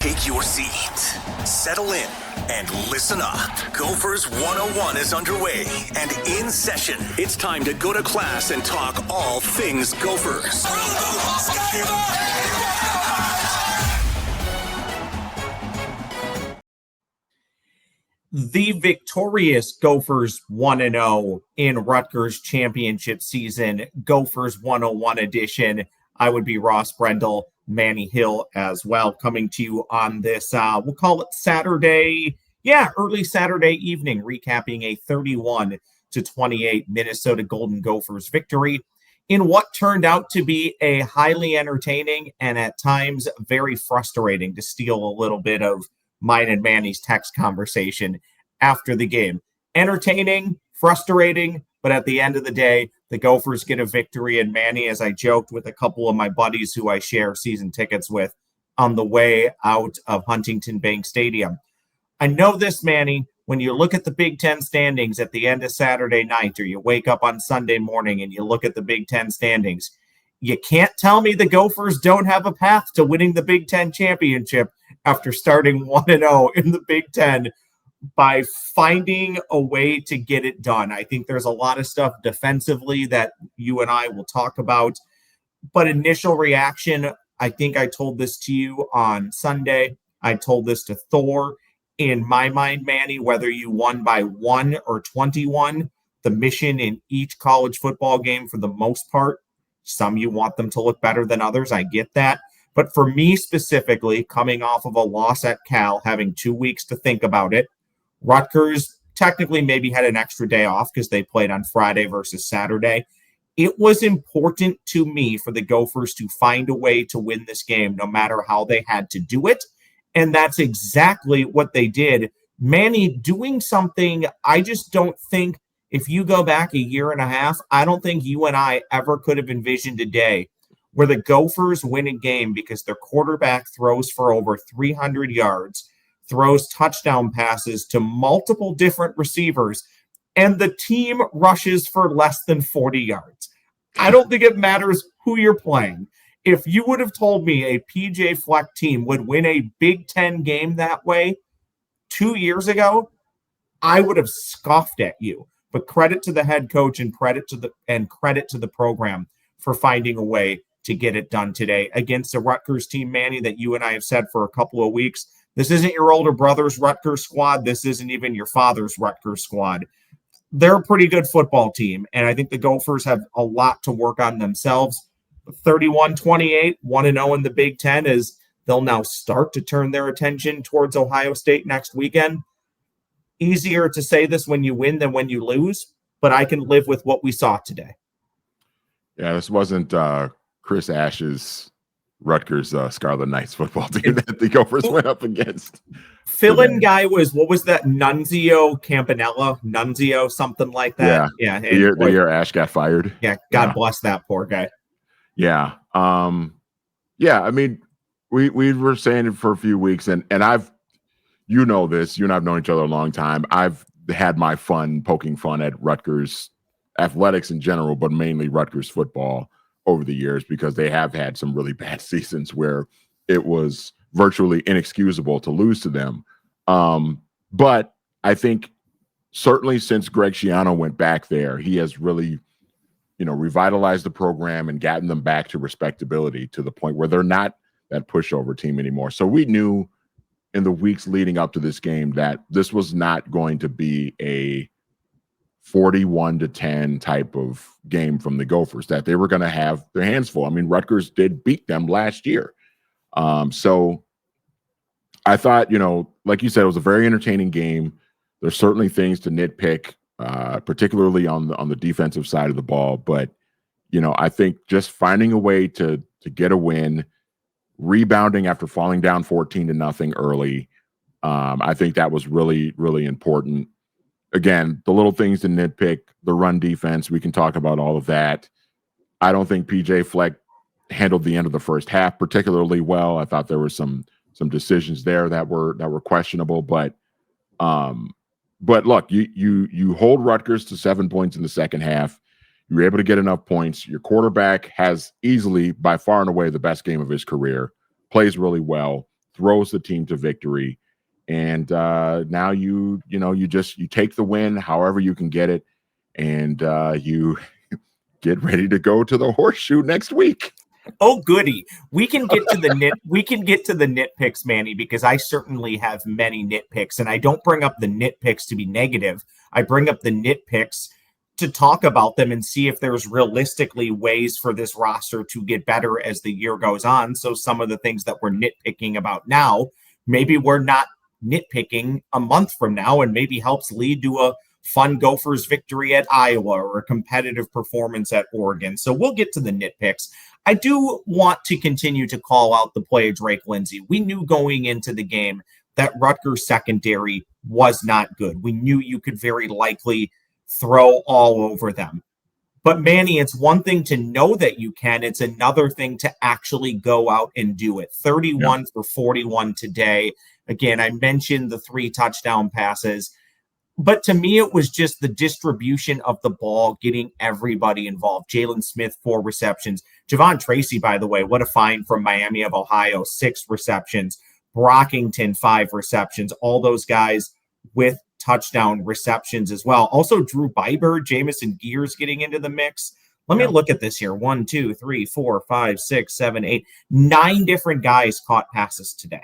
Take your seat, settle in, and listen up. Gophers 101 is underway and in session. It's time to go to class and talk all things Gophers. The victorious Gophers 1-0 in Rutgers championship season, Gophers 101 edition. I would be Ross Brendel, Manny Hill as well, coming to you on this, we'll call it Saturday, early Saturday evening, recapping a 31-28 Minnesota Golden Gophers victory in what turned out to be a highly entertaining and at times very frustrating, to steal a little bit of mine and Manny's text conversation after the game. Entertaining, frustrating, but at the end of the day, the Gophers get a victory. And Manny, as I joked with a couple of my buddies who I share season tickets with on the way out of Huntington Bank Stadium, I know this, Manny, when you look at the Big Ten standings at the end of Saturday night, or you wake up on Sunday morning and you look at the Big Ten standings, you can't tell me the Gophers don't have a path to winning the Big Ten championship after starting 1-0 in the Big Ten by finding a way to get it done. I think there's a lot of stuff defensively that you and I will talk about, but initial reaction, I think I told this to you on Sunday. I told this to Thor. In my mind, Manny, whether you won by 1 or 21, the mission in each college football game, for the most part, some you want them to look better than others. I get that. But for me specifically, coming off of a loss at Cal, having 2 weeks to think about it, Rutgers technically maybe had an extra day off because they played on Friday versus Saturday. It was important to me for the Gophers to find a way to win this game, no matter how they had to do it. And that's exactly what they did. Manny, doing something I just don't think, if you go back a year and a half, I don't think you and I ever could have envisioned a day where the Gophers win a game because their quarterback throws for over 300 yards, throws touchdown passes to multiple different receivers, and the team rushes for less than 40 yards. I don't think it matters who you're playing. If you would have told me a PJ Fleck team would win a Big Ten game that way 2 years ago, I would have scoffed at you. But credit to the head coach and credit to the program for finding a way to get it done today against a Rutgers team, Manny, that you and I have said for a couple of weeks, this isn't your older brother's Rutgers squad. This isn't even your father's Rutgers squad. They're a pretty good football team, and I think the Gophers have a lot to work on themselves. 31-28, 1-0 in the Big Ten, as they'll now start to turn their attention towards Ohio State next weekend. Easier to say this when you win than when you lose, but I can live with what we saw today. Yeah, this wasn't Chris Ash's Rutgers Scarlet Knights football team that the Gophers went up against. Fill-in guy was, what was that? Nunzio, something like that. Yeah. The year Ash got fired. Yeah. God bless that poor guy. Yeah. I mean, we were saying it for a few weeks, and I've, you know this, you and I've known each other a long time. I've had my fun poking fun at Rutgers athletics in general, but mainly Rutgers football over the years, because they have had some really bad seasons where it was virtually inexcusable to lose to them. But I think certainly since Greg Schiano went back there, he has really, revitalized the program and gotten them back to respectability, to the point where they're not that pushover team anymore. So we knew in the weeks leading up to this game that this was not going to be a 41-10 type of game from the Gophers, that they were going to have their hands full. I mean, Rutgers did beat them last year. So I thought, like you said, it was a very entertaining game. There's certainly things to nitpick, particularly on the defensive side of the ball. But, I think just finding a way to get a win, rebounding after falling down 14-0 early, I think that was really, really important. Again, the little things to nitpick, the run defense, we can talk about all of that. I don't think PJ Fleck handled the end of the first half particularly well. I thought there were some decisions there that were questionable, but look, you hold Rutgers to 7 points in the second half. You were able to get enough points. Your quarterback has easily, by far and away, the best game of his career, plays really well, throws the team to victory. And now you take the win however you can get it, and you get ready to go to the horseshoe next week. Oh, goody. We can get to the nitpicks, Manny, because I certainly have many nitpicks, and I don't bring up the nitpicks to be negative. I bring up the nitpicks to talk about them and see if there's realistically ways for this roster to get better as the year goes on. So some of the things that we're nitpicking about now, maybe we're not nitpicking a month from now, and maybe helps lead to a fun Gophers victory at Iowa or a competitive performance at Oregon. So we'll get to the nitpicks. I do want to continue to call out the play of Drake Lindsey. We knew going into the game that Rutgers secondary was not good. We knew you could very likely throw all over them. But Manny, it's one thing to know that you can. It's another thing to actually go out and do it. 31 for 41 today. Again, I mentioned the 3 touchdown passes. But to me, it was just the distribution of the ball, getting everybody involved. Jalen Smith, 4 receptions. Javon Tracy, by the way, what a find from Miami of Ohio, 6 receptions. Brockington, 5 receptions. All those guys with touchdown receptions as well. Also, Drew Biber, Jamison Gears getting into the mix. Let me look at this here. 1, 2, 3, 4, 5, 6, 7, 8. 9 different guys caught passes today.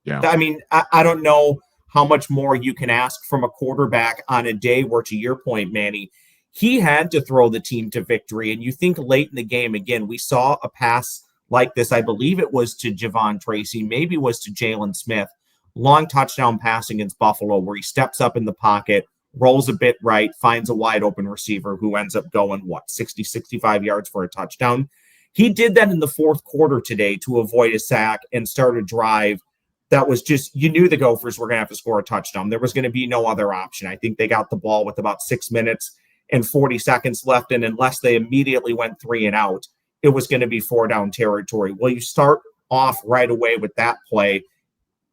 Yeah. I mean, I don't know how much more you can ask from a quarterback on a day where, to your point, Manny, he had to throw the team to victory. And you think late in the game, again, we saw a pass like this. I believe it was to Javon Tracy, maybe it was to Jalen Smith. Long touchdown pass against Buffalo where he steps up in the pocket, rolls a bit right, finds a wide open receiver who ends up going, 60, 65 yards for a touchdown. He did that in the fourth quarter today to avoid a sack and start a drive that was just, you knew the Gophers were going to have to score a touchdown. There was going to be no other option. I think they got the ball with about 6 minutes and 40 seconds left, and unless they immediately went 3 and out, it was going to be 4 down territory. Well, you start off right away with that play,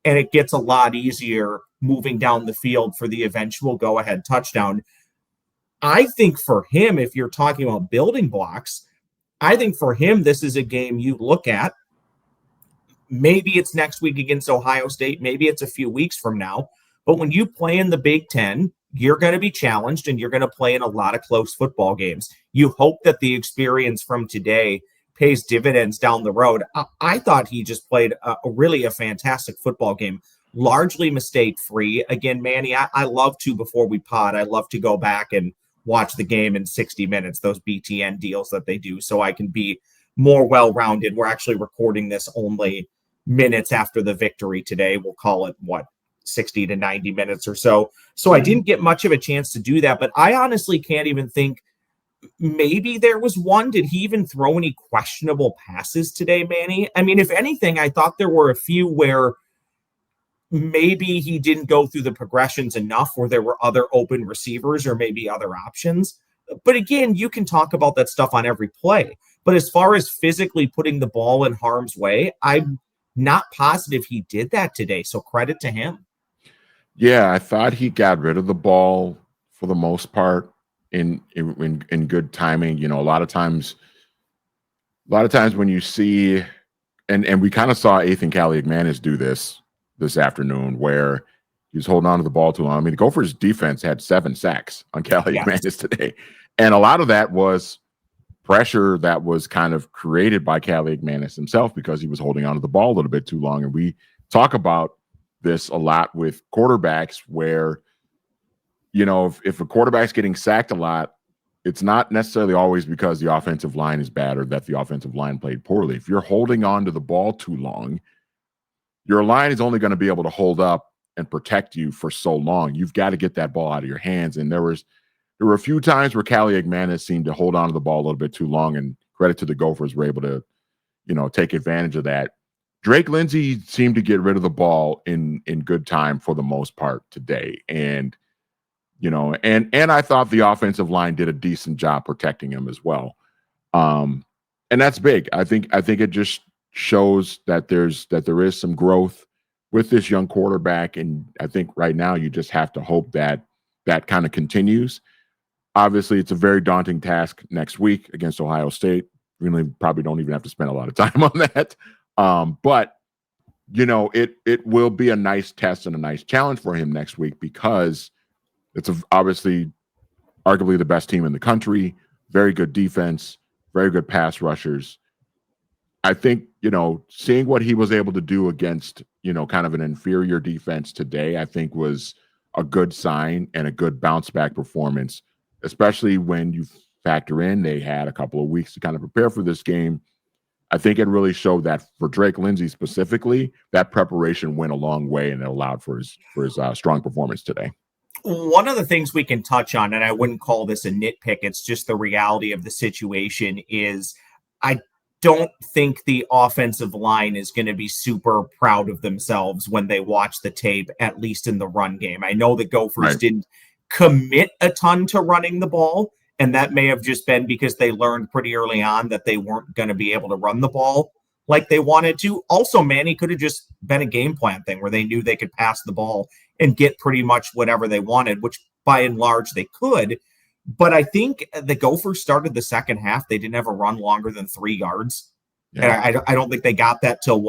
and it gets a lot easier moving down the field for the eventual go-ahead touchdown. I think for him, if you're talking about building blocks, I think for him, this is a game you look at. Maybe it's next week against Ohio State. Maybe it's a few weeks from now. But when you play in the Big Ten, you're going to be challenged and you're going to play in a lot of close football games. You hope that the experience from today pays dividends down the road. I thought he just played a fantastic football game, largely mistake-free. Again, Manny, I love to, before we pod, I love to go back and watch the game in 60 minutes, those BTN deals that they do, so I can be more well-rounded. We're actually recording this only minutes after the victory today. We'll call it, 60 to 90 minutes or so. So I didn't get much of a chance to do that, but I honestly can't even think. Maybe there was one. Did he even throw any questionable passes today, Manny? I mean, if anything, I thought there were a few where maybe he didn't go through the progressions enough, where there were other open receivers or maybe other options. But again, you can talk about that stuff on every play. But as far as physically putting the ball in harm's way, I'm not positive he did that today. So credit to him. Yeah, I thought he got rid of the ball for the most part in good timing. You know, a lot of times when you see, and we kind of saw Ethan Kaliakmanis do this afternoon, where he was holding on to the ball too long. I mean, the Gophers defense had 7 sacks on Kaliakmanis today. And a lot of that was pressure that was kind of created by Kaliakmanis himself, because he was holding on to the ball a little bit too long. And we talk about this a lot with quarterbacks, where, you know, if a quarterback's getting sacked a lot, it's not necessarily always because the offensive line is bad or that the offensive line played poorly. If you're holding on to the ball too long, your line is only going to be able to hold up and protect you for so long. You've got to get that ball out of your hands. And there were a few times where Kaliakmanis seemed to hold on to the ball a little bit too long, and credit to the Gophers were able to, you know, take advantage of that. Drake Lindsey seemed to get rid of the ball in good time for the most part today. And, you know, and I thought the offensive line did a decent job protecting him as well. And that's big. I think it just shows that there is some growth with this young quarterback. And I think right now you just have to hope that that kind of continues. Obviously, it's a very daunting task next week against Ohio State. We really probably don't even have to spend a lot of time on that. But it will be a nice test and a nice challenge for him next week because it's obviously arguably the best team in the country, very good defense, very good pass rushers. I think, seeing what he was able to do against, kind of an inferior defense today, I think was a good sign and a good bounce back performance, especially when you factor in they had a couple of weeks to kind of prepare for this game. I think it really showed that for Drake Lindsey specifically, that preparation went a long way and it allowed for his strong performance today. One of the things we can touch on, and I wouldn't call this a nitpick, it's just the reality of the situation, is I don't think the offensive line is going to be super proud of themselves when they watch the tape, at least in the run game. I know the Gophers didn't commit a ton to running the ball, and that may have just been because they learned pretty early on that they weren't going to be able to run the ball like they wanted to. Also, Manny could have just been a game plan thing where they knew they could pass the ball and get pretty much whatever they wanted, which by and large they could. But I think the Gophers started the second half. They didn't ever run longer than 3 yards. Yeah. And I don't think they got that till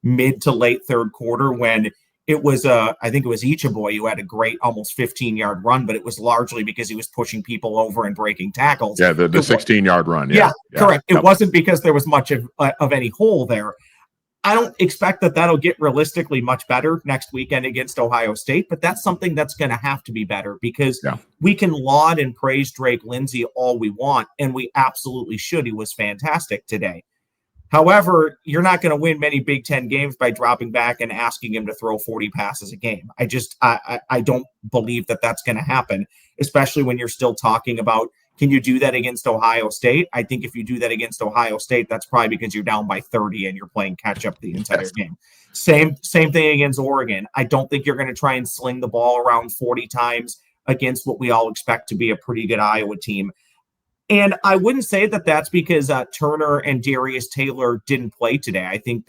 mid to late third quarter when it was, I think it was Ichaboy who had a great almost 15-yard run, but it was largely because he was pushing people over and breaking tackles. Yeah, the 16-yard run. Yeah, correct. It wasn't because there was much of any hole there. I don't expect that that'll get realistically much better next weekend against Ohio State, but that's something that's going to have to be better because we can laud and praise Drake Lindsey all we want, and we absolutely should. He was fantastic today. However, you're not going to win many Big Ten games by dropping back and asking him to throw 40 passes a game. I don't believe that that's going to happen, especially when you're still talking about, can you do that against Ohio State? I think if you do that against Ohio State, that's probably because you're down by 30 and you're playing catch up the entire game. Same thing against Oregon. I don't think you're going to try and sling the ball around 40 times against what we all expect to be a pretty good Iowa team. And I wouldn't say that that's because Turner and Darius Taylor didn't play today. I think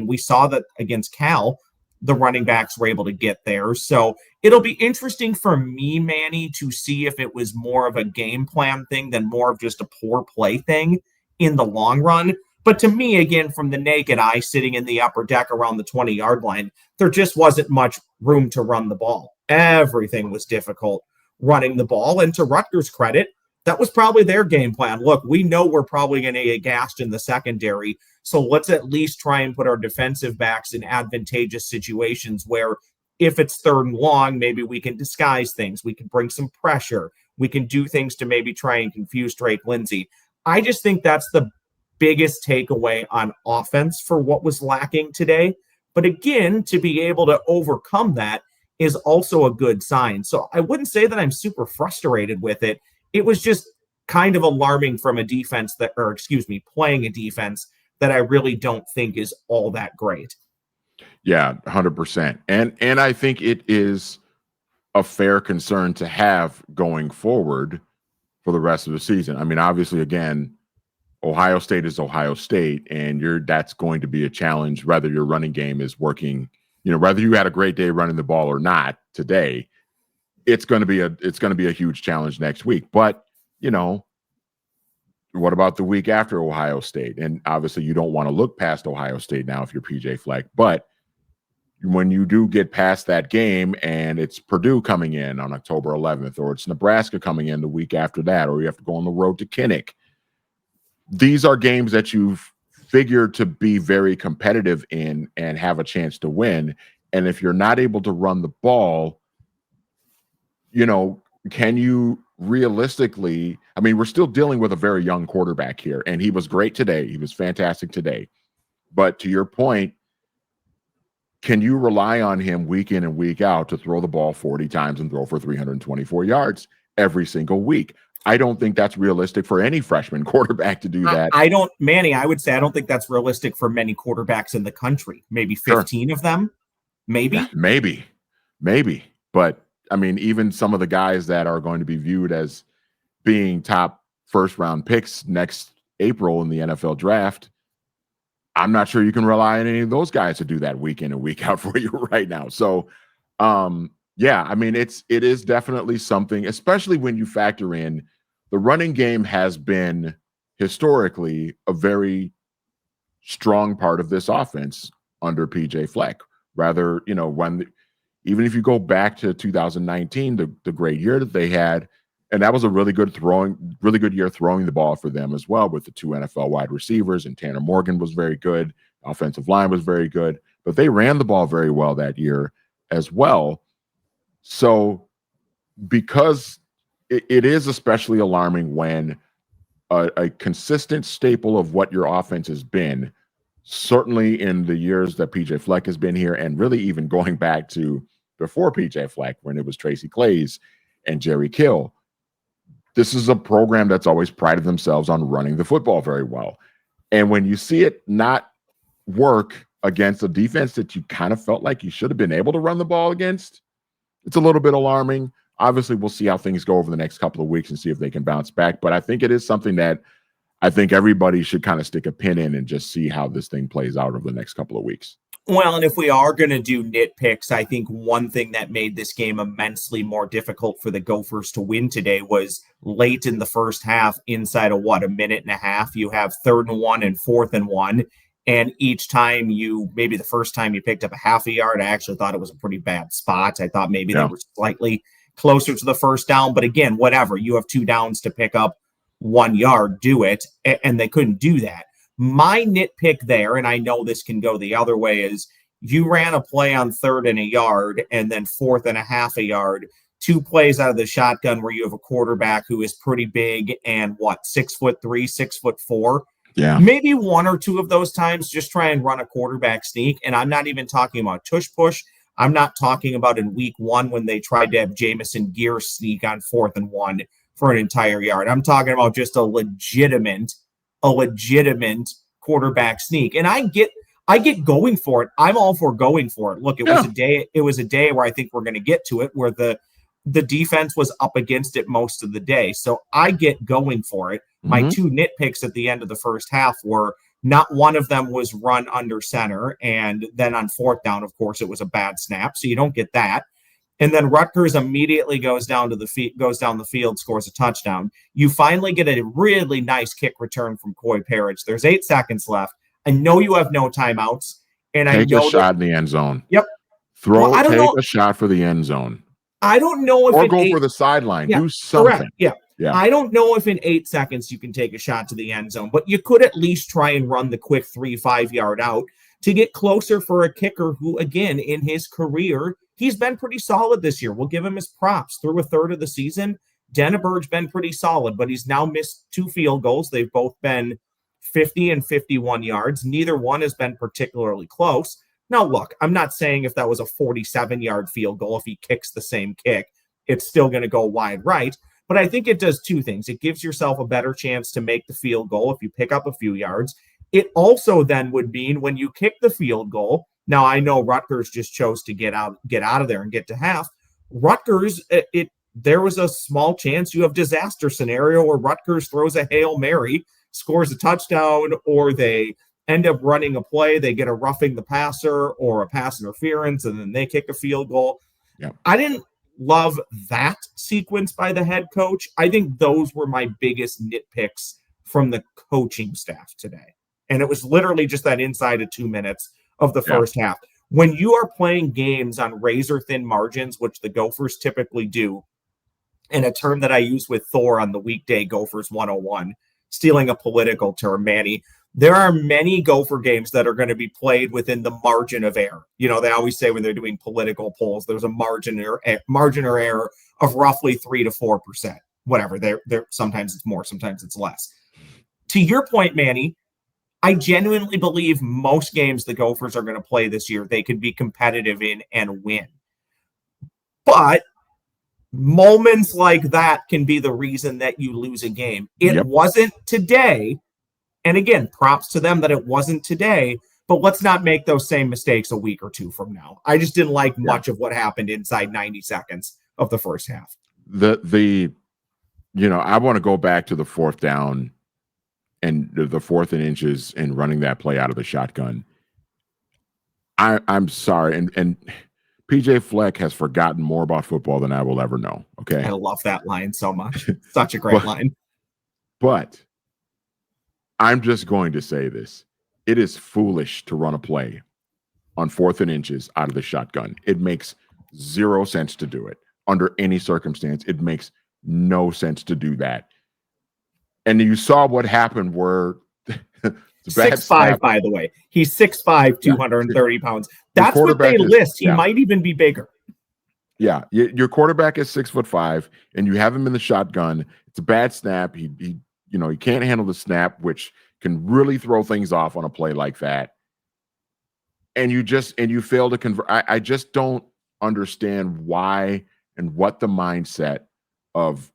we saw that against Cal, the running backs were able to get there. So it'll be interesting for me, Manny, to see if it was more of a game plan thing than more of just a poor play thing in the long run. But to me, again, from the naked eye sitting in the upper deck around the 20-yard line, there just wasn't much room to run the ball. Everything was difficult running the ball. And to Rutgers' credit, that was probably their game plan. Look, we know we're probably going to get gassed in the secondary, so let's at least try and put our defensive backs in advantageous situations where if it's third and long, maybe we can disguise things. We can bring some pressure. We can do things to maybe try and confuse Drake Lindsey. I just think that's the biggest takeaway on offense for what was lacking today. But again, to be able to overcome that is also a good sign. So I wouldn't say that I'm super frustrated with it. It was just kind of alarming from playing a defense that I really don't think is all that great. Yeah, 100%. And I think it is a fair concern to have going forward for the rest of the season. I mean, obviously, again, Ohio State is Ohio State, and that's going to be a challenge whether your running game is working, whether you had a great day running the ball or not today. It's going to be a huge challenge next week. But, what about the week after Ohio State? And obviously you don't want to look past Ohio State now if you're PJ Fleck. But when you do get past that game and it's Purdue coming in on October 11th, or it's Nebraska coming in the week after that, or you have to go on the road to Kinnick, these are games that you've figured to be very competitive in and have a chance to win. And if you're not able to run the ball, can you realistically, we're still dealing with a very young quarterback here, and he was great today. He was fantastic today. But to your point, can you rely on him week in and week out to throw the ball 40 times and throw for 324 yards every single week? I don't think that's realistic for any freshman quarterback to do that. Manny, I would say I don't think that's realistic for many quarterbacks in the country. Maybe 15 of them. Maybe. Yeah, maybe. But even some of the guys that are going to be viewed as being top first-round picks next April in the NFL draft, I'm not sure you can rely on any of those guys to do that week in and week out for you right now. So, it is definitely something, especially when you factor in the running game has been historically a very strong part of this offense under PJ Fleck. Rather, even if you go back to 2019, the great year that they had, and that was a really good year throwing the ball for them as well, with the 2 NFL wide receivers, and Tanner Morgan was very good. Offensive line was very good, but they ran the ball very well that year as well. So because it is especially alarming when a consistent staple of what your offense has been, certainly in the years that PJ Fleck has been here, and really even going back to before PJ Fleck, when it was Tracy Claeys and Jerry Kill. This is a program that's always prided themselves on running the football very well. And when you see it not work against a defense that you kind of felt like you should have been able to run the ball against, it's a little bit alarming. Obviously, we'll see how things go over the next couple of weeks and see if they can bounce back. But I think it is something that I think everybody should kind of stick a pin in and just see how this thing plays out over the next couple of weeks. Well, and if we are going to do nitpicks, I think one thing that made this game immensely more difficult for the Gophers to win today was late in the first half, inside of a minute and a half, you have 3rd and 1 and 4th and 1. And each time maybe the first time you picked up a half a yard, I actually thought it was a pretty bad spot. I thought maybe they were slightly closer to the first down. But again, whatever, you have 2 downs to pick up 1 yard, do it. And they couldn't do that. My nitpick there, and I know this can go the other way, is you ran a play on 3rd and a yard and then 4th and a half a yard, 2 plays out of the shotgun where you have a quarterback who is pretty big and 6'3", 6'4". Yeah. Maybe 1 or 2 of those times just try and run a quarterback sneak. And I'm not even talking about tush push. I'm not talking about in week 1 when they tried to have Jamison Gear sneak on 4th and 1 for an entire yard. I'm talking about just a legitimate quarterback sneak. And I get going for it. I'm all for going for it. Look, it was a day where I think we're going to get to it, where the defense was up against it most of the day. So I get going for it. My 2 nitpicks at the end of the first half were, not one of them was run under center. And then on 4th down, of course, it was a bad snap. So you don't get that. And then Rutgers immediately goes down the field, scores a touchdown. You finally get a really nice kick return from Coy Parrish. There's 8 seconds left. I know you have no timeouts. And take a shot in the end zone. Yep. Take a shot for the end zone. I don't know if or go for the sideline. Yeah, do something. Correct. Yeah. I don't know if in 8 seconds you can take a shot to the end zone, but you could at least try and run the quick 3-5 yard out to get closer for a kicker who, again, in his career, he's been pretty solid this year. We'll give him his props. Through a third of the season, Denneberg's been pretty solid, but he's now missed 2 field goals. They've both been 50 and 51 yards. Neither one has been particularly close. Now, look, I'm not saying if that was a 47-yard field goal, if he kicks the same kick, it's still going to go wide right. But I think it does 2 things. It gives yourself a better chance to make the field goal if you pick up a few yards. It also then would mean when you kick the field goal, now I know Rutgers just chose to get out of there and get to half. Rutgers, there was a small chance you have disaster scenario where Rutgers throws a Hail Mary, scores a touchdown, or they end up running a play. They get a roughing the passer or a pass interference, and then they kick a field goal. Yeah. I didn't love that sequence by the head coach. I think those were my biggest nitpicks from the coaching staff today. And it was literally just that inside of 2 minutes of the first half. When you are playing games on razor thin margins, which the Gophers typically do, and a term that I use with Thor on the weekday Gophers 101, stealing a political term, Manny, there are many Gopher games that are going to be played within the margin of error. You know, they always say when they're doing political polls, there's a margin or error of roughly 3 to 4%. Whatever. They're sometimes it's more, sometimes it's less. To your point, Manny, I genuinely believe most games the Gophers are going to play this year, they could be competitive in and win. But moments like that can be the reason that you lose a game. It wasn't today. And again, props to them that it wasn't today, but let's not make those same mistakes a week or 2 from now. I just didn't like much of what happened inside 90 seconds of the first half. I want to go back to the 4th down and the 4th and inches and running that play out of the shotgun. I'm sorry. And PJ Fleck has forgotten more about football than I will ever know. Okay. I love that line so much. Such a great line. But I'm just going to say this. It is foolish to run a play on 4th and inches out of the shotgun. It makes zero sense to do it under any circumstance. It makes no sense to do that. And you saw what happened where 6'5", by the way. He's 6'5", 230 pounds. That's what they list. He might even be bigger. Yeah, your quarterback is 6'5", and you have him in the shotgun. It's a bad snap. He can't handle the snap, which can really throw things off on a play like that. And you fail to convert. I just don't understand why and what the mindset of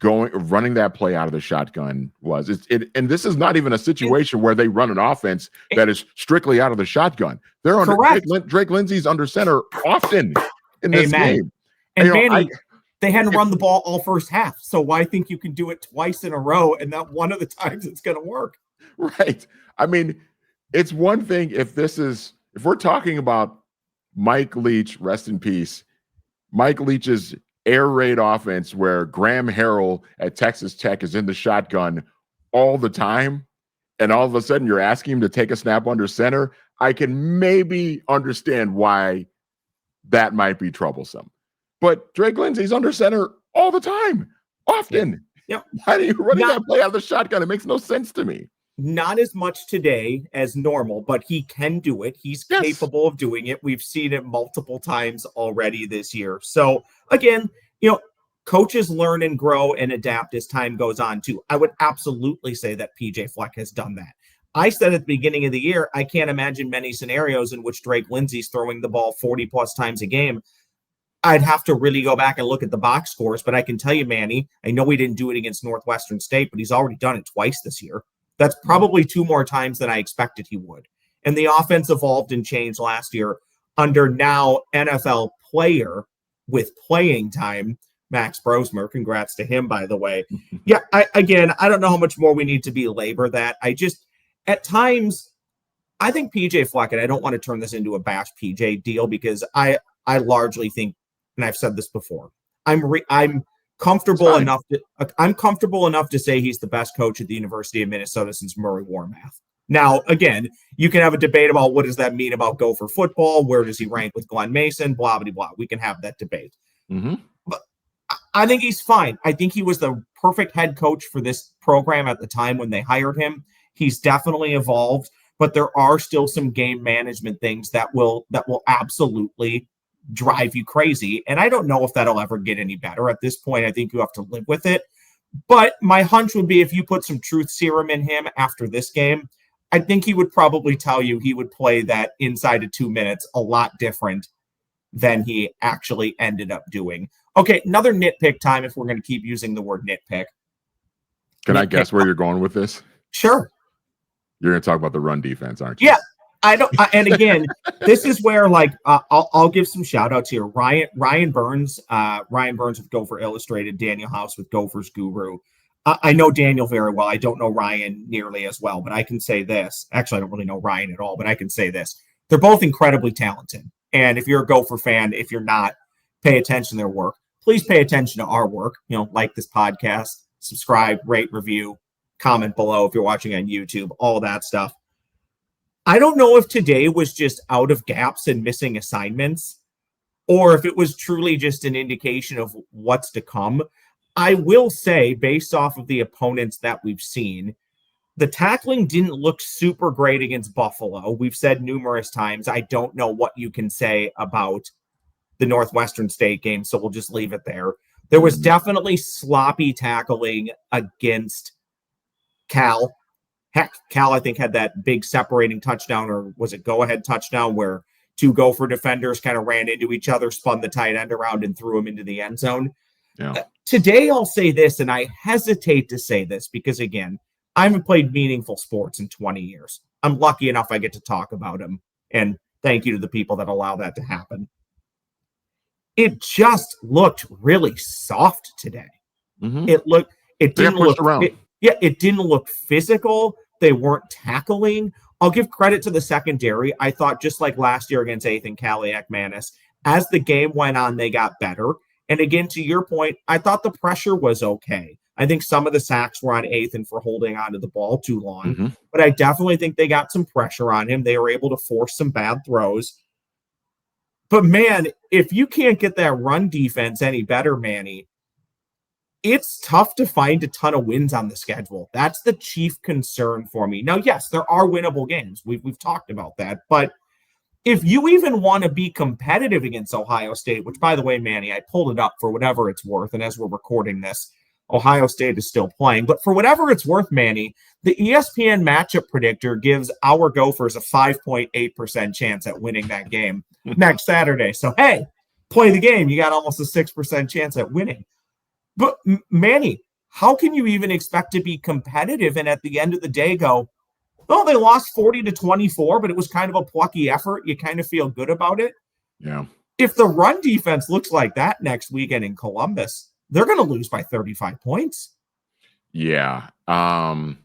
running that play out of the shotgun was. And this is not even a situation where they run an offense that is strictly out of the shotgun. They're under Drake Lindsey's under center often in this game. And Manny, they hadn't run the ball all first half. So why think you can do it twice in a row and not one of the times it's going to work? Right. I mean, it's one thing if we're talking about Mike Leach, rest in peace, Mike Leach's air raid offense where Graham Harrell at Texas Tech is in the shotgun all the time, and all of a sudden you're asking him to take a snap under center, I can maybe understand why that might be troublesome. But Drake Lindsey's under center all the time, often. Yep. Why are you running that play out of the shotgun? It makes no sense to me. Not as much today as normal, but he can do it. He's capable of doing it. We've seen it multiple times already this year. So again, coaches learn and grow and adapt as time goes on too. I would absolutely say that PJ Fleck has done that. I said at the beginning of the year, I can't imagine many scenarios in which Drake Lindsey's throwing the ball 40 plus times a game. I'd have to really go back and look at the box scores, but I can tell you, Manny, I know we didn't do it against Northwestern State, but he's already done it twice this year. That's probably 2 more times than I expected he would. And the offense evolved and changed last year under now NFL player with playing time, Max Brosmer. Congrats to him, by the way. Yeah, I don't know how much more we need to belabor that. At times, I think PJ Fleck, and I don't want to turn this into a bash PJ deal because I largely think, and I've said this before, I'm comfortable enough to say he's the best coach at the University of Minnesota since Murray Warmath. Now, again, you can have a debate about what does that mean about Gopher football? Where does he rank with Glenn Mason? Blah, blah, blah. We can have that debate. Mm-hmm. But I think he's fine. I think he was the perfect head coach for this program at the time when they hired him. He's definitely evolved, but there are still some game management things that will absolutely drive you crazy. And I don't know if that'll ever get any better at this point. I think you have to live with it. But my hunch would be if you put some truth serum in him after this game, I think he would probably tell you he would play that inside of 2 minutes a lot different than he actually ended up doing. Okay, another nitpick time if we're going to keep using the word nitpick. Can I guess where you're going with this? Sure. You're going to talk about the run defense, aren't you? Yeah. And again, this is where I'll give some shout outs here. Ryan Burns with Gopher Illustrated, Daniel House with Gophers Guru. I know Daniel very well. I don't know Ryan nearly as well, but I can say this. Actually, I don't really know Ryan at all, but I can say this. They're both incredibly talented. And if you're a Gopher fan, if you're not, pay attention to their work. Please pay attention to our work. Like this podcast, subscribe, rate, review, comment below if you're watching on YouTube, all that stuff. I don't know if today was just out of gaps and missing assignments, or if it was truly just an indication of what's to come. I will say, based off of the opponents that we've seen, the tackling didn't look super great against Buffalo. We've said numerous times, I don't know what you can say about the Northwestern State game, so we'll just leave it there. There was definitely sloppy tackling against Cal. Heck, Cal, I think, had that big separating touchdown, or was it go-ahead touchdown, where 2 Gopher defenders kind of ran into each other, spun the tight end around, and threw him into the end zone. Yeah. Today, I'll say this, and I hesitate to say this because, again, I haven't played meaningful sports in 20 years. I'm lucky enough I get to talk about them, and thank you to the people that allow that to happen. It just looked really soft today. Mm-hmm. It didn't look physical. They weren't tackling. I'll give credit to the secondary. I thought just like last year against Ethan Kaliak-Manis, as the game went on, they got better. And again, to your point, I thought the pressure was okay. I think some of the sacks were on Ethan for holding onto the ball too long, but I definitely think they got some pressure on him. They were able to force some bad throws. But man, if you can't get that run defense any better, Manny, it's tough to find a ton of wins on the schedule. That's the chief concern for me. Now, yes, there are winnable games. We've talked about that. But if you even want to be competitive against Ohio State, which, by the way, Manny, I pulled it up for whatever it's worth. And as we're recording this, Ohio State is still playing. But for whatever it's worth, Manny, the ESPN matchup predictor gives our Gophers a 5.8% chance at winning that game next Saturday. So, hey, play the game. You got almost a 6% chance at winning. But, Manny, how can you even expect to be competitive and at the end of the day go, oh, they lost 40-24, but it was kind of a plucky effort. You kind of feel good about it. Yeah. If the run defense looks like that next weekend in Columbus, they're going to lose by 35 points. Yeah. And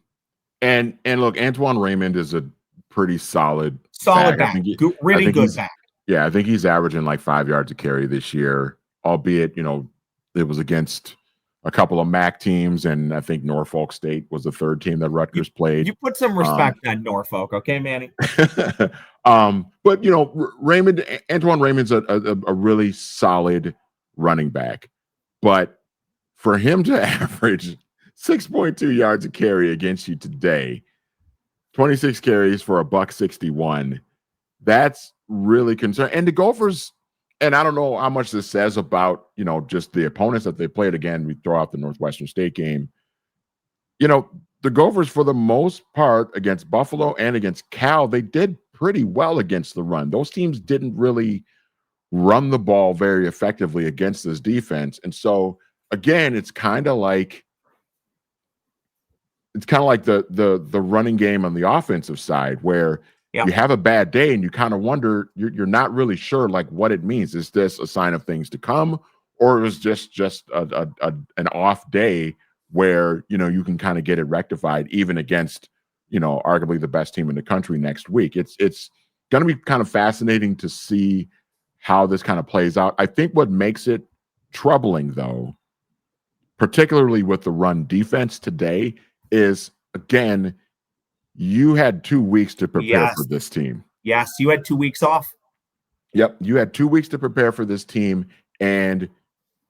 look, Antoine Raymond is a pretty solid back. Really good back. Yeah, I think he's averaging like 5 yards a carry this year, albeit, it was against a couple of MAC teams, and I think Norfolk State was the third team that Rutgers played. You put some respect on Norfolk, okay, Manny? But Antoine Raymond's a really solid running back. But for him to average 6.2 yards a carry against you today, 26 carries for $161, that's really concerning. And the Gophers, and I don't know how much this says about, just the opponents that they played. Again, we throw out the Northwestern State game. The Gophers, for the most part, against Buffalo and against Cal, they did pretty well against the run. Those teams didn't really run the ball very effectively against this defense. And so, again, it's kind of like the running game on the offensive side where you have a bad day and you kind of wonder, you're not really sure like what it means. Is this a sign of things to come, or is just an off day where, you can kind of get it rectified even against, arguably the best team in the country next week? It's going to be kind of fascinating to see how this kind of plays out. I think what makes it troubling, though, particularly with the run defense today, is, again, you had 2 weeks to prepare for this team. Yes, you had 2 weeks off. Yep, you had 2 weeks to prepare for this team, and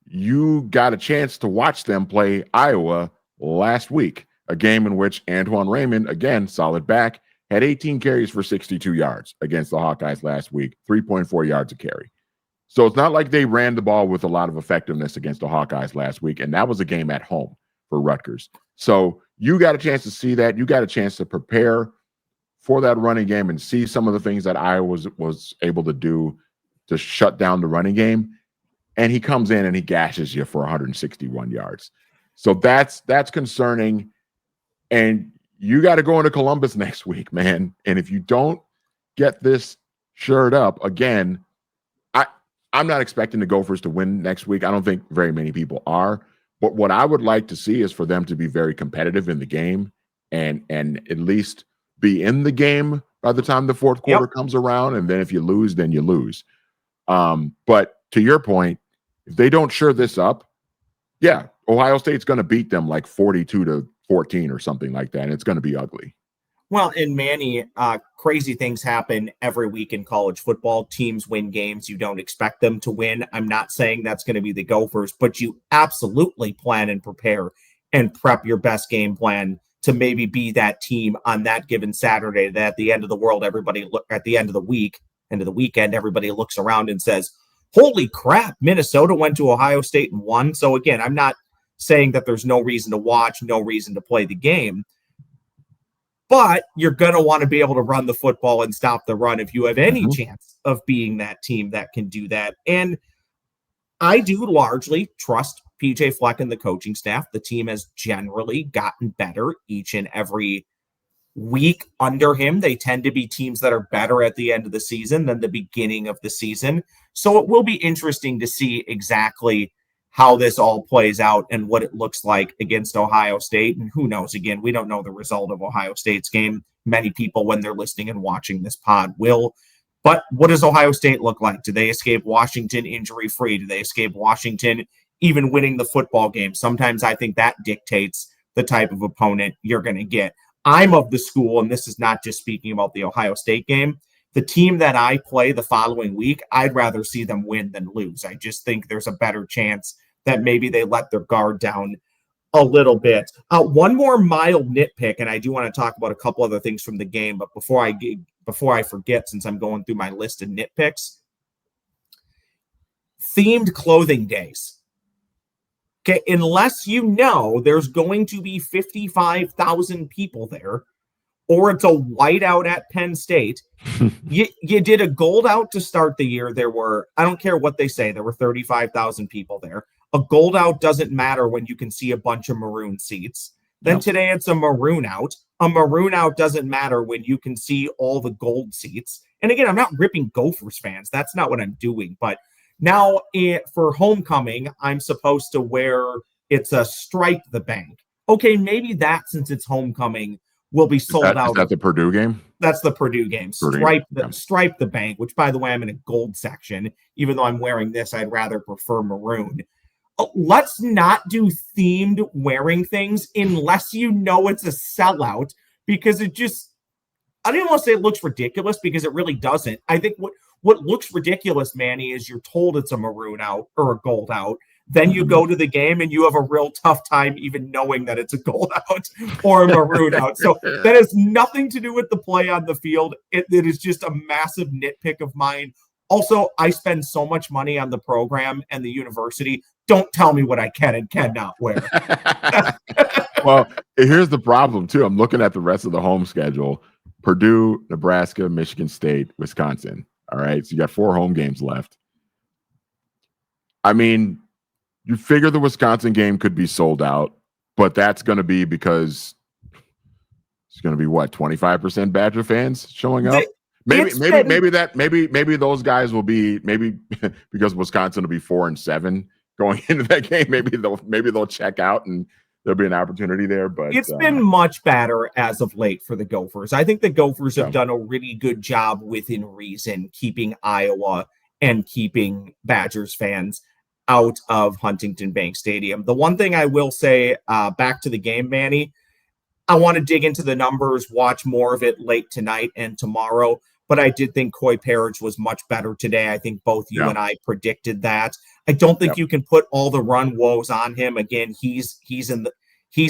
you got a chance to watch them play Iowa last week, a game in which Antoine Raymond, again, solid back, had 18 carries for 62 yards against the Hawkeyes last week, 3.4 yards a carry. So it's not like they ran the ball with a lot of effectiveness against the Hawkeyes last week, and that was a game at home for Rutgers. So you got a chance to see that. You got a chance to prepare for that running game and see some of the things that Iowa was able to do to shut down the running game. And he comes in and he gashes you for 161 yards. So that's concerning. And you got to go into Columbus next week, man. And if you don't get this shored up, again, I'm not expecting the Gophers to win next week. I don't think very many people are. But what I would like to see is for them to be very competitive in the game and at least be in the game by the time the fourth quarter comes around. And then if you lose, then you lose. But to your point, if they don't shore this up, Ohio State's going to beat them like 42-14 or something like that. And it's going to be ugly. Well, and Manny, crazy things happen every week in college football. Teams win games you don't expect them to win. I'm not saying that's going to be the Gophers, but you absolutely plan and prepare and prep your best game plan to maybe be that team on that given Saturday that at the end of the world, at the end of the weekend, everybody looks around and says, holy crap, Minnesota went to Ohio State and won. So again, I'm not saying that there's no reason to watch, no reason to play the game. But you're going to want to be able to run the football and stop the run if you have any chance of being that team that can do that. And I do largely trust PJ Fleck and the coaching staff. The team has generally gotten better each and every week under him. They tend to be teams that are better at the end of the season than the beginning of the season. So it will be interesting to see exactly how this all plays out and what it looks like against Ohio State. And who knows, again, we don't know the result of Ohio State's game. Many people, when they're listening and watching this pod, will. But what does Ohio State look like? Do they escape Washington injury-free? Do they escape Washington even winning the football game? Sometimes I think that dictates the type of opponent you're going to get. I'm of the school, and this is not just speaking about the Ohio State game, The team that I play the following week, I'd rather see them win than lose. I just think there's a better chance that maybe they let their guard down a little bit. One more mild nitpick, and I do want to talk about a couple other things from the game, but before I forget, since I'm going through my list of nitpicks, themed clothing days. Okay, unless you know there's going to be 55,000 people there, or it's a whiteout at Penn State. You did a gold out to start the year. There were, I don't care what they say, there were 35,000 people there. A gold out doesn't matter when you can see a bunch of maroon seats. Then today it's a maroon out. A maroon out doesn't matter when you can see all the gold seats. And again, I'm not ripping Gophers fans. That's not what I'm doing. But now for homecoming, I'm supposed to wear, it's a stripe the bank. Okay, maybe that, since it's homecoming, will be sold out. Is that the Purdue game? That's the Purdue game. Stripe the bank, which, by the way, I'm in a gold section. Even though I'm wearing this, I'd rather prefer maroon. Let's not do themed wearing things unless you know it's a sellout, because it just, I don't even want to say it looks ridiculous, because it really doesn't. I think what looks ridiculous, Manny, is you're told it's a maroon out or a gold out. Then you go to the game and you have a real tough time even knowing that it's a gold out or a maroon out. So that has nothing to do with the play on the field. It is just a massive nitpick of mine. Also, I spend so much money on the program and the university. Don't tell me what I can and cannot wear. Well, here's the problem, too. I'm looking at the rest of the home schedule. Purdue, Nebraska, Michigan State, Wisconsin. All right, so you got 4 home games left. I mean, you figure the Wisconsin game could be sold out, but that's going to be because it's going to be what, 25% Badger fans showing up. Maybe those guys will be, maybe because Wisconsin will be 4-7 going into that game. Maybe they'll check out and there'll be an opportunity there. But it's been much better as of late for the Gophers. I think the Gophers have done a really good job within reason keeping Iowa and keeping Badgers fans out of Huntington Bank Stadium. The one thing I will say, back to the game, Manny, I want to dig into the numbers, watch more of it late tonight and tomorrow, but I did think Coy Parrish was much better today. I think both you and I predicted that. I don't think you can put all the run woes on him. Again, he's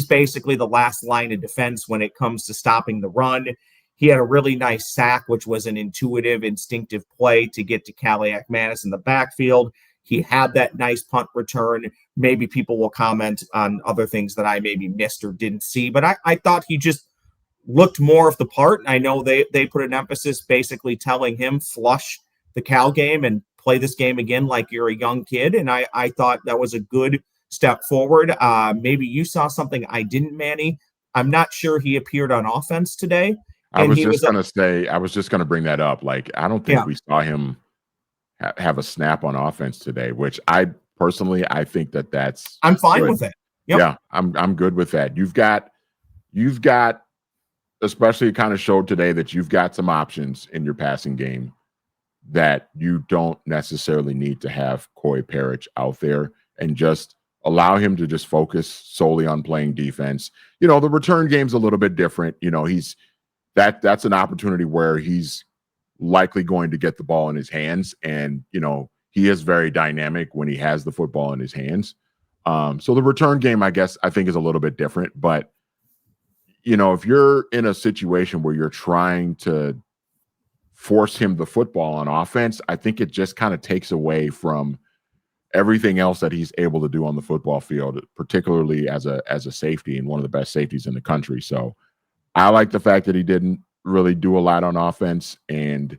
basically the last line of defense when it comes to stopping the run. He had a really nice sack, which was an intuitive, instinctive play to get to Kaliak Manis in the backfield. He had that nice punt return. Maybe people will comment on other things that I maybe missed or didn't see, but I thought he just looked more of the part. I know they put an emphasis basically telling him flush the Cal game and play this game again like you're a young kid, and I thought that was a good step forward. Maybe you saw something I didn't, Manny. I'm not sure he appeared on offense today. I was just going to bring that up. Like, I don't think we saw him have a snap on offense today, which I personally, I think that's, I'm fine with it. Yep. Yeah, I'm good with that. You've got, especially kind of showed today that you've got some options in your passing game that you don't necessarily need to have Coy Parrish out there, and just allow him to just focus solely on playing defense. You know, the return game's a little bit different. You know, that's an opportunity where he's likely going to get the ball in his hands, and you know, he is very dynamic when he has the football in his hands. So the return game, I think is a little bit different, but you know, if you're in a situation where you're trying to force him the football on offense, I think it just kind of takes away from everything else that he's able to do on the football field, particularly as a safety and one of the best safeties in the country. So I like the fact that he didn't really do a lot on offense, and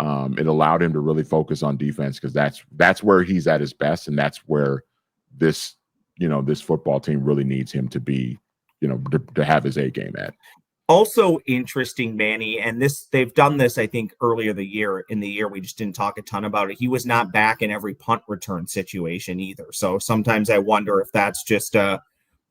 it allowed him to really focus on defense, because that's where he's at his best, and that's where this football team really needs him to be, to have his A game at. Also interesting, Manny, and they've done this, I think, earlier in the year. We just didn't talk a ton about it. He was not back in every punt return situation either. So sometimes I wonder if that's just that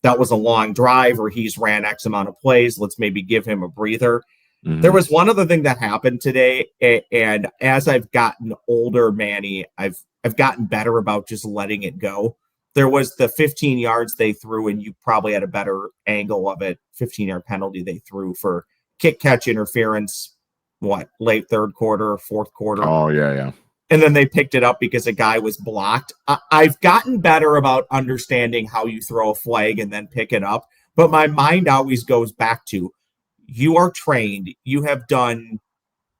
was a long drive, or he's ran X amount of plays. Let's maybe give him a breather. Mm-hmm. There was one other thing that happened today, and as I've gotten older, Manny, I've gotten better about just letting it go. There was the 15 yards they threw, and you probably had a better angle of it. 15-yard penalty they threw for kick catch interference. late third quarter, fourth quarter. Oh, yeah. And then they picked it up because a guy was blocked. I've gotten better about understanding how you throw a flag and then pick it up. But my mind always goes back to, you are trained. You have done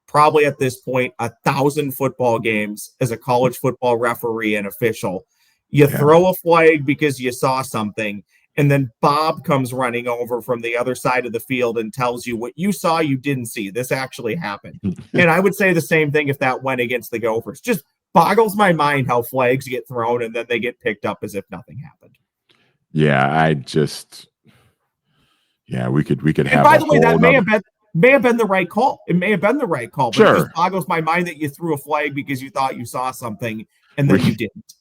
probably at this point 1,000 football games as a college football referee and official. You throw a flag because you saw something, and then Bob comes running over from the other side of the field and tells you what you saw you didn't see. This actually happened. And I would say the same thing if that went against the Gophers. Just boggles my mind how flags get thrown and then they get picked up as if nothing happened. Yeah, we could have. And by the way, that may have been the right call. It may have been the right call, but sure. It just boggles my mind that you threw a flag because you thought you saw something and then you didn't.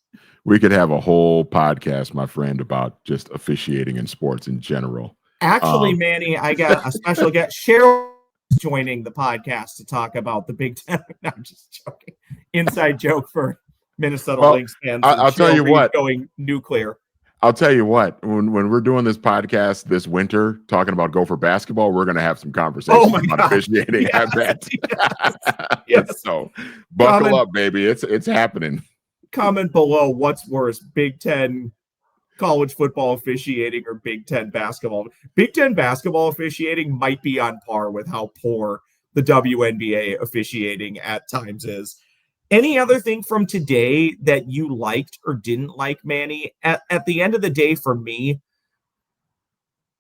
We could have a whole podcast, my friend, about just officiating in sports in general. Actually, Manny, I got a special guest. Cheryl is joining the podcast to talk about the Big Ten. No, I'm just joking. Inside joke for Minnesota Lynx fans. I'll tell you what. Going nuclear. I'll tell you what. When we're doing this podcast this winter, talking about Gopher basketball, we're going to have some conversations about officiating. Yes, I bet. Yes. So buckle up, baby. It's happening. Comment below what's worse, Big Ten college football officiating or Big Ten basketball. Big Ten basketball officiating might be on par with how poor the WNBA officiating at times is. Any other thing from today that you liked or didn't like, Manny? At the end of the day, for me,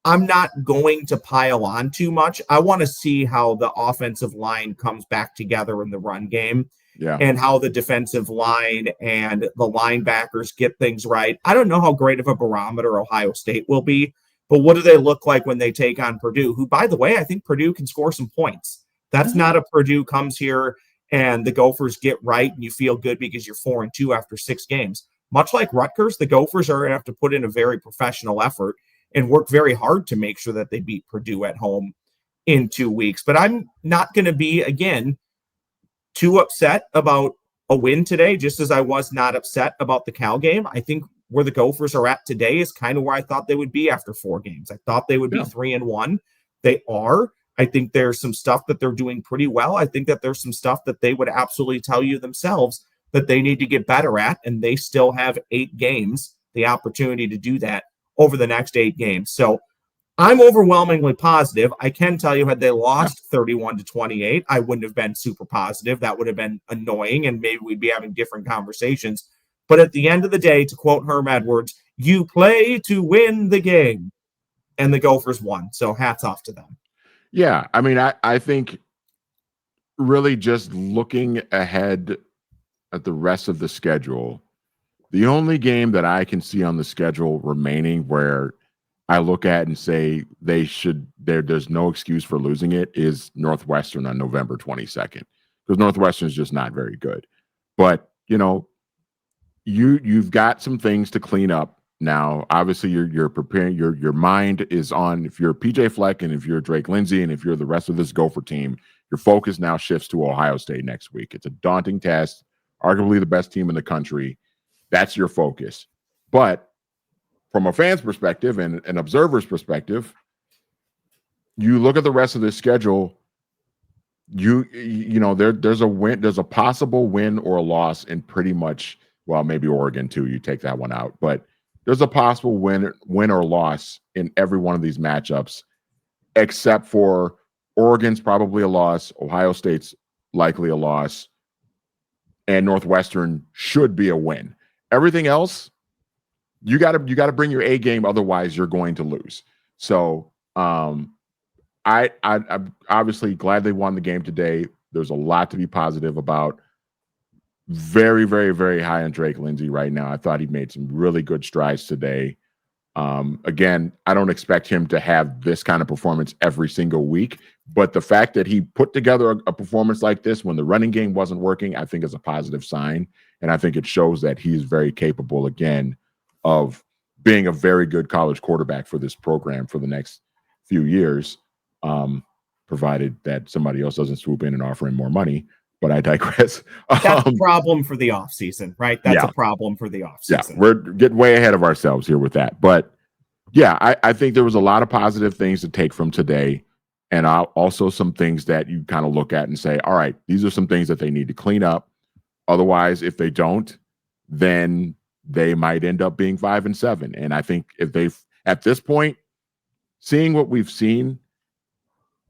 I'm not going to pile on too much. I want to see how the offensive line comes back together in the run game. Yeah. And how the defensive line and the linebackers get things right. I don't know how great of a barometer Ohio State will be, but what do they look like when they take on Purdue, who, by the way, I think Purdue can score some points. That's not a Purdue comes here and the Gophers get right and you feel good because you're 4-2 after 6 games. Much like Rutgers, the Gophers are going to have to put in a very professional effort and work very hard to make sure that they beat Purdue at home in 2 weeks. But I'm not going to be, again, too upset about a win today, just as I was not upset about the Cal game. I think where the Gophers are at today is kind of where I thought they would be after 4 games. I thought they would be 3-1. They are. I think there's some stuff that they're doing pretty well. I think that there's some stuff that they would absolutely tell you themselves that they need to get better at, and they still have 8 games, the opportunity to do that over the next 8 games. So I'm overwhelmingly positive. I can tell you, had they lost 31-28, I wouldn't have been super positive. That would have been annoying, and maybe we'd be having different conversations. But at the end of the day, to quote Herm Edwards, you play to win the game. And the Gophers won. So hats off to them. Yeah. I mean, I think really just looking ahead at the rest of the schedule, the only game that I can see on the schedule remaining where I look at and say there's no excuse for losing it is Northwestern on November 22nd, because Northwestern is just not very good. But, you've got some things to clean up now. Obviously, you're preparing, your mind is on, if you're PJ Fleck and if you're Drake Lindsey and if you're the rest of this Gopher team, your focus now shifts to Ohio State next week. It's a daunting test, arguably the best team in the country. That's your focus. But from a fan's perspective and an observer's perspective, you look at the rest of the schedule, there's a possible win or a loss in pretty much, well, maybe Oregon too, you take that one out, but there's a possible win or loss in every one of these matchups, except for Oregon's probably a loss, Ohio State's likely a loss, and Northwestern should be a win. Everything else, you got to bring your A game, otherwise you're going to lose. So I'm obviously glad they won the game today. There's a lot to be positive about. Very, very, very high on Drake Lindsey right now. I thought he made some really good strides today. Again, I don't expect him to have this kind of performance every single week, but the fact that he put together a performance like this when the running game wasn't working, I think is a positive sign. And I think it shows that he's very capable, again, of being a very good college quarterback for this program for the next few years, provided that somebody else doesn't swoop in and offer him more money. But I digress. That's a problem for the offseason, right? That's a problem for the offseason. Yeah, we're getting way ahead of ourselves here with that. But, yeah, I think there was a lot of positive things to take from today. and also some things that you kind of look at and say, all right, these are some things that they need to clean up. Otherwise, if they don't, then they might end up being 5-7. And I think if they've, at this point, seeing what we've seen,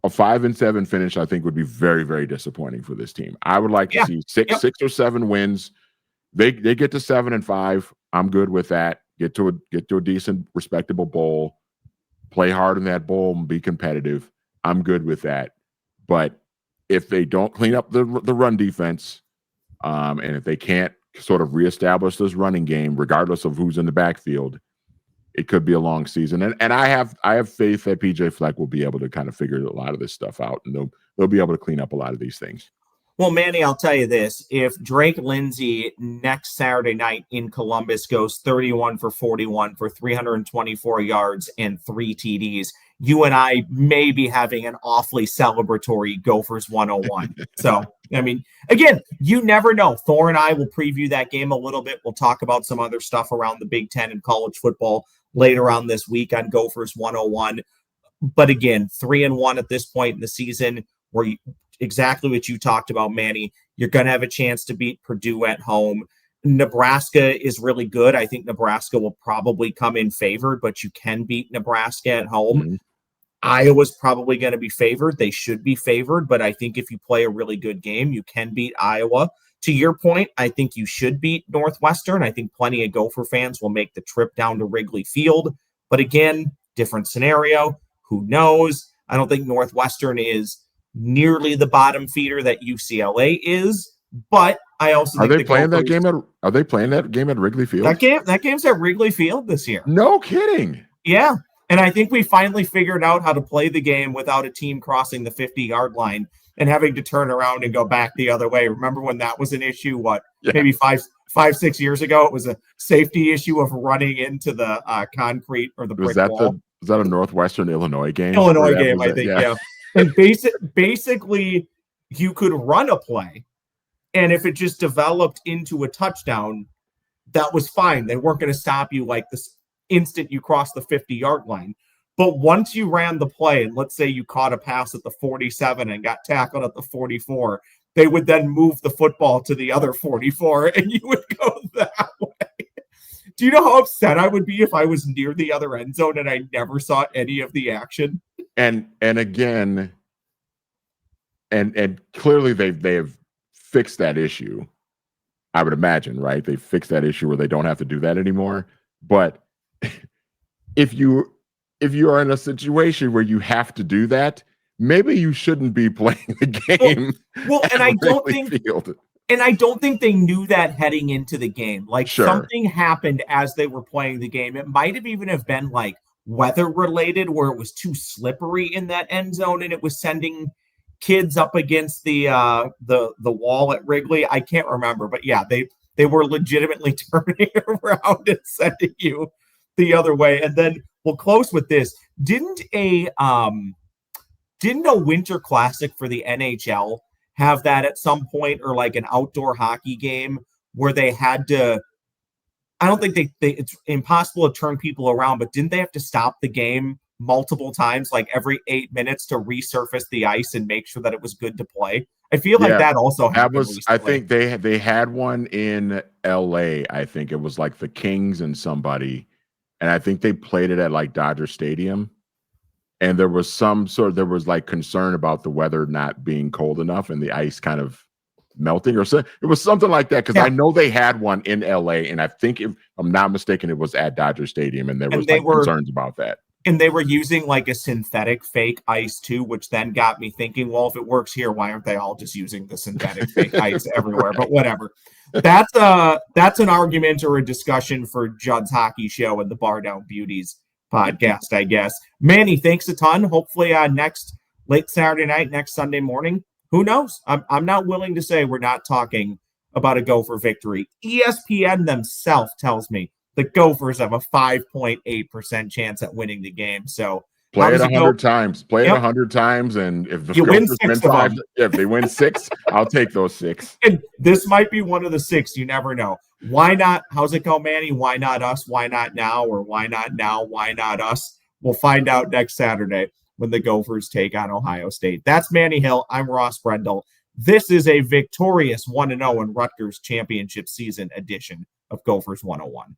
a 5-7 finish, I think, would be very, very disappointing for this team. I would like to see six or 7 wins. They get to 7-5. I'm good with that. Get to a decent, respectable bowl. Play hard in that bowl and be competitive. I'm good with that. But if they don't clean up the run defense, and if they can't sort of reestablish this running game, regardless of who's in the backfield, it could be a long season. And I have faith that PJ Fleck will be able to kind of figure a lot of this stuff out, and they'll be able to clean up a lot of these things. Well, Manny, I'll tell you this. If Drake Lindsey next Saturday night in Columbus goes 31 for 41 for 324 yards and 3 TDs, you and I may be having an awfully celebratory Gophers 101. So, I mean, again, you never know. Thor and I will preview that game a little bit. We'll talk about some other stuff around the Big Ten and college football later on this week on Gophers 101. But again, 3-1 at this point in the season, where exactly what you talked about, Manny. You're going to have a chance to beat Purdue at home. Nebraska is really good. I think Nebraska will probably come in favored, but you can beat Nebraska at home. Mm-hmm. Iowa's probably going to be favored. They should be favored, but I think if you play a really good game, you can beat Iowa. To your point, I think you should beat Northwestern. I think plenty of Gopher fans will make the trip down to Wrigley Field. But again, different scenario. Who knows? I don't think Northwestern is nearly the bottom feeder that UCLA is, but I also think are they playing that game at Wrigley Field? That game's at Wrigley Field this year. No kidding. Yeah. And I think we finally figured out how to play the game without a team crossing the 50-yard line and having to turn around and go back the other way. Remember when that was an issue? Maybe 5-6 years ago? It was a safety issue of running into the concrete or the brick wall. Was that a Northwestern Illinois game? Illinois game, I think. Yeah. And basically, you could run a play, and if it just developed into a touchdown, that was fine. They weren't going to stop you like this instant you cross the 50-yard line. But once you ran the play, and let's say you caught a pass at the 47 and got tackled at the 44, they would then move the football to the other 44, and you would go that way. Do you know how upset I would be if I was near the other end zone and I never saw any of the action? And again, and clearly they have fixed that issue. I would imagine, right? They fixed that issue where they don't have to do that anymore. But if you are in a situation where you have to do that, maybe you shouldn't be playing the game. Well, and I don't think they knew that heading into the game. Like something happened as they were playing the game. It might have even have been like weather related, where it was too slippery in that end zone and it was sending kids up against the wall at Wrigley. I can't remember, but yeah, they were legitimately turning around and sending you the other way. And then we'll close with this. Didn't a winter classic for the NHL have that at some point, or like an outdoor hockey game where they had to, I don't think it's impossible to turn people around, but didn't they have to stop the game multiple times, like every 8 minutes, to resurface the ice and make sure that it was good to play? I feel like that also happened. I think they had one in LA. I think it was like the Kings and somebody, and I think they played it at like Dodger Stadium. And there was like concern about the weather not being cold enough and the ice kind of melting, or so. It was something like that, because I know they had one in LA, and I think, if I'm not mistaken, it was at Dodger Stadium, and there was concerns about that. And they were using like a synthetic fake ice too, which then got me thinking, well, if it works here, why aren't they all just using the synthetic fake ice everywhere? But whatever. That's an argument or a discussion for Judd's Hockey Show and the Bar Down Beauties podcast, I guess. Manny, thanks a ton. Hopefully next late Saturday night, next Sunday morning, who knows? I'm not willing to say we're not talking about a Gopher victory. ESPN themselves tells me the Gophers have a 5.8% chance at winning the game. So play it 100 times. Play it 100 times, and if the Gophers win 5, if they win 6, I'll take those 6. And this might be one of the 6. You never know. Why not? How's it go, Manny? Why not us? Why not now? Or why not now? Why not us? We'll find out next Saturday. when the Gophers take on Ohio State. That's Manny Hill. I'm Ross Brendel. This is a victorious 1-0 in Rutgers championship season edition of Gophers 101.